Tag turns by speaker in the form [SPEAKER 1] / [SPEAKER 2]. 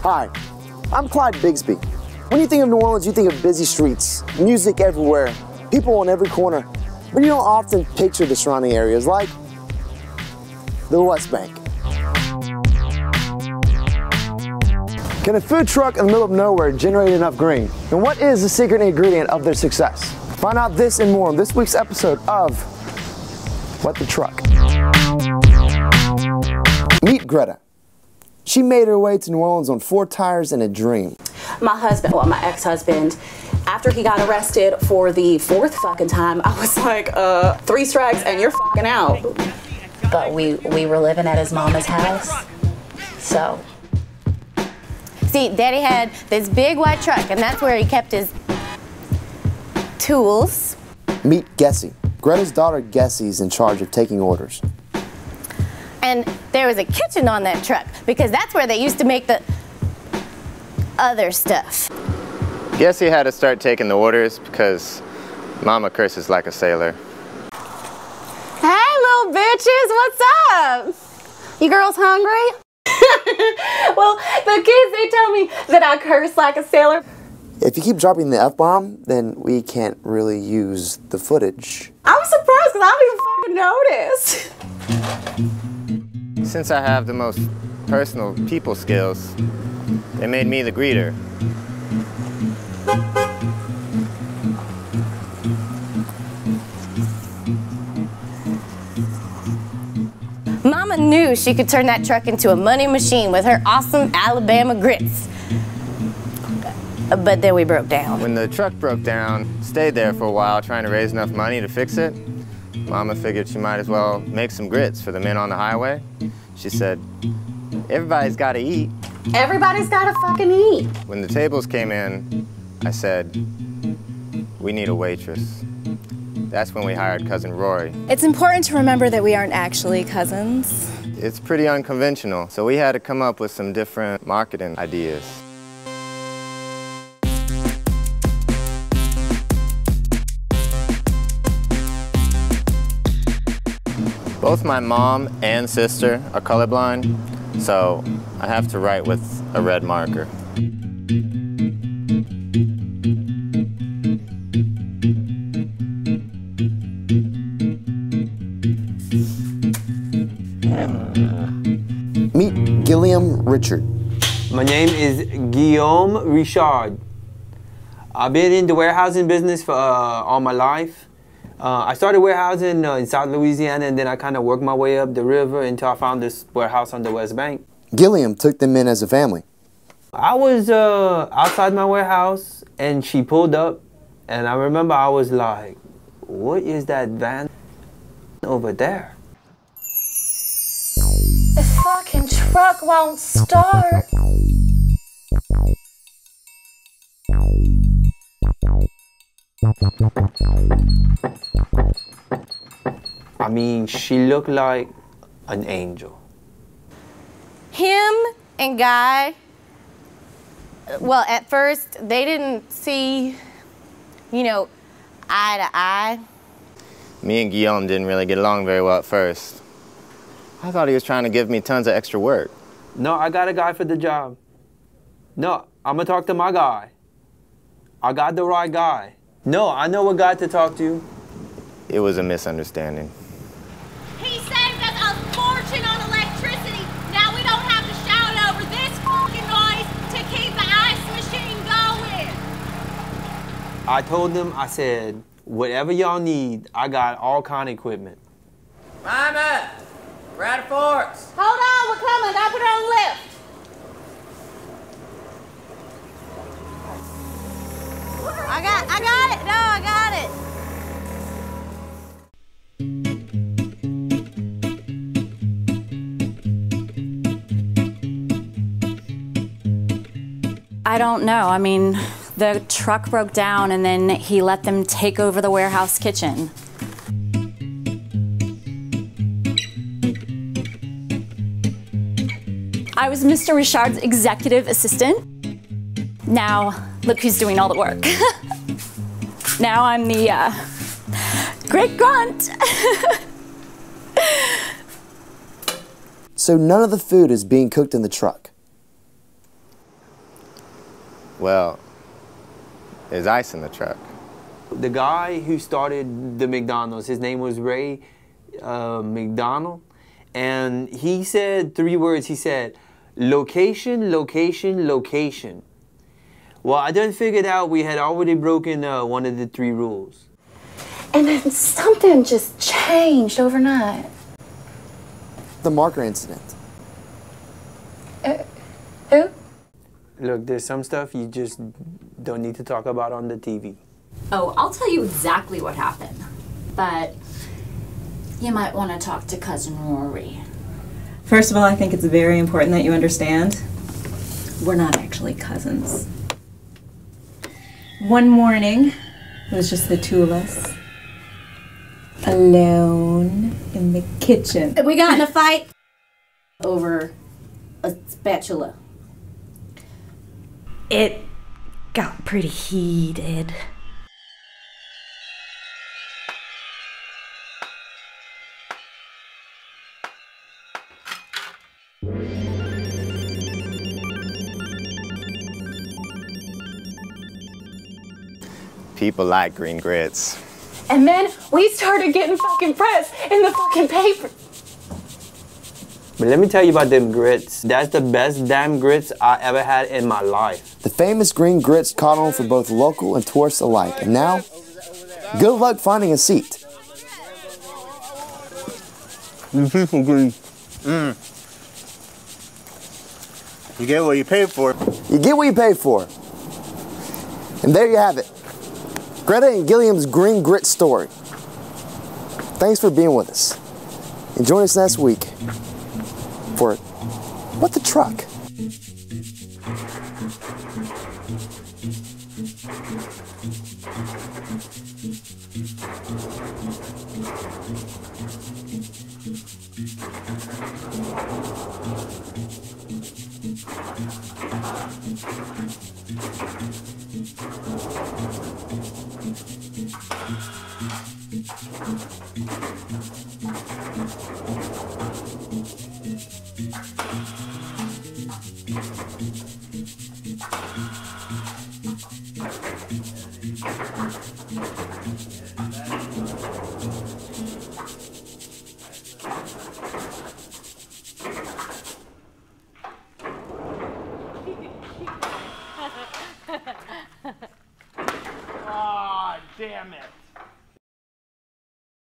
[SPEAKER 1] Hi, I'm Clyde Bigsby. When you think of New Orleans, you think of busy streets, music everywhere, people on every corner, but you don't often picture the surrounding areas like the West Bank. Can a food truck in the middle of nowhere generate enough green? And what is the secret ingredient of their success? Find out this and more in this week's episode of What the Truck. Meet Greta. She made her way to New Orleans on 4 tires and a dream.
[SPEAKER 2] My husband, well, my ex-husband, after he got arrested for the 4th fucking time, I was like, 3 strikes and you're fucking out. But we were living at his mama's house, so.
[SPEAKER 3] See, Daddy had this big white truck, and that's where he kept his tools.
[SPEAKER 1] Meet Gessie. Greta's daughter Gessie's in charge of taking orders.
[SPEAKER 3] And there was a kitchen on that truck, because that's where they used to make the other stuff.
[SPEAKER 4] Gessie had to start taking the orders because Mama curses like a sailor.
[SPEAKER 3] Hey, little bitches, what's up? You girls hungry?
[SPEAKER 2] Well, the kids, they tell me that I curse like a sailor.
[SPEAKER 1] If you keep dropping the F-bomb, then we can't really use the footage.
[SPEAKER 2] I'm surprised because I don't even fucking notice.
[SPEAKER 4] Since I have the most personal people skills, they made me the greeter.
[SPEAKER 3] Mama knew she could turn that truck into a money machine with her awesome Alabama grits. But then we broke down.
[SPEAKER 4] When the truck broke down, stayed there for a while trying to raise enough money to fix it. Mama figured she might as well make some grits for the men on the highway. She said, everybody's got to eat.
[SPEAKER 2] Everybody's got to fucking eat.
[SPEAKER 4] When the tables came in, I said, we need a waitress. That's when we hired Cousin Rory.
[SPEAKER 5] It's important to remember that we aren't actually cousins.
[SPEAKER 4] It's pretty unconventional, so we had to come up with some different marketing ideas. Both my mom and sister are colorblind, so I have to write with a red marker.
[SPEAKER 1] Meet Gilliam Richard.
[SPEAKER 6] My name is Guillaume Richard. I've been in the warehousing business for all my life. I started warehousing in South Louisiana, and then I kind of worked my way up the river until I found this warehouse on the West Bank.
[SPEAKER 1] Gilliam took them in as a family.
[SPEAKER 6] I was outside my warehouse, and she pulled up, and I remember I was like, what is that van over there?
[SPEAKER 2] The fucking truck won't start.
[SPEAKER 6] I mean, she looked like an angel.
[SPEAKER 3] Him and Guy, well, at first, they didn't see, you know, eye to eye.
[SPEAKER 4] Me and Guillaume didn't really get along very well at first. I thought he was trying to give me tons of extra work.
[SPEAKER 6] No, I got a guy for the job. No, I'm gonna talk to my guy. I got the right guy. No, I know what guy to talk to.
[SPEAKER 4] It was a misunderstanding.
[SPEAKER 7] He saved us a fortune on electricity. Now we don't have to shout over this fucking noise to keep the ice machine going.
[SPEAKER 6] I told them, I said, whatever y'all need, I got all kind of equipment.
[SPEAKER 8] Mama, we're out of forks.
[SPEAKER 2] Hold on, we're coming. Gotta put it on the lift.
[SPEAKER 3] I got it. No, I got it.
[SPEAKER 5] I don't know. I mean, the truck broke down and then he let them take over the warehouse kitchen. I was Mr. Richard's executive assistant. Now, look who's doing all the work. Now I'm the great grunt.
[SPEAKER 1] So none of the food is being cooked in the truck.
[SPEAKER 4] Well, there's ice in the truck.
[SPEAKER 6] The guy who started the McDonald's, his name was Ray McDonald, and he said 3 words. He said, location, location, location. Well, I then figured out we had already broken one of the 3 rules.
[SPEAKER 2] And then something just changed overnight.
[SPEAKER 1] The marker incident.
[SPEAKER 2] Who?
[SPEAKER 6] Look, there's some stuff you just don't need to talk about on the TV.
[SPEAKER 5] Oh, I'll tell you exactly what happened. But you might want to talk to Cousin Rory.
[SPEAKER 9] First of all, I think it's very important that you understand we're not actually cousins. One morning, it was just the 2 of us, alone in the kitchen.
[SPEAKER 3] We got in a fight over a spatula.
[SPEAKER 9] It got pretty heated.
[SPEAKER 4] People like green grits.
[SPEAKER 2] And then we started getting fucking press in the fucking paper.
[SPEAKER 6] But let me tell you about them grits. That's the best damn grits I ever had in my life.
[SPEAKER 1] The famous green grits caught on for both local and tourists alike. And now, good luck finding a seat.
[SPEAKER 4] People green. You get what you pay for.
[SPEAKER 1] You get what you pay for. And there you have it. Greta and Gilliam's green grit story. Thanks for being with us. And join us next week for What the Truck?
[SPEAKER 8] Aw, damn it.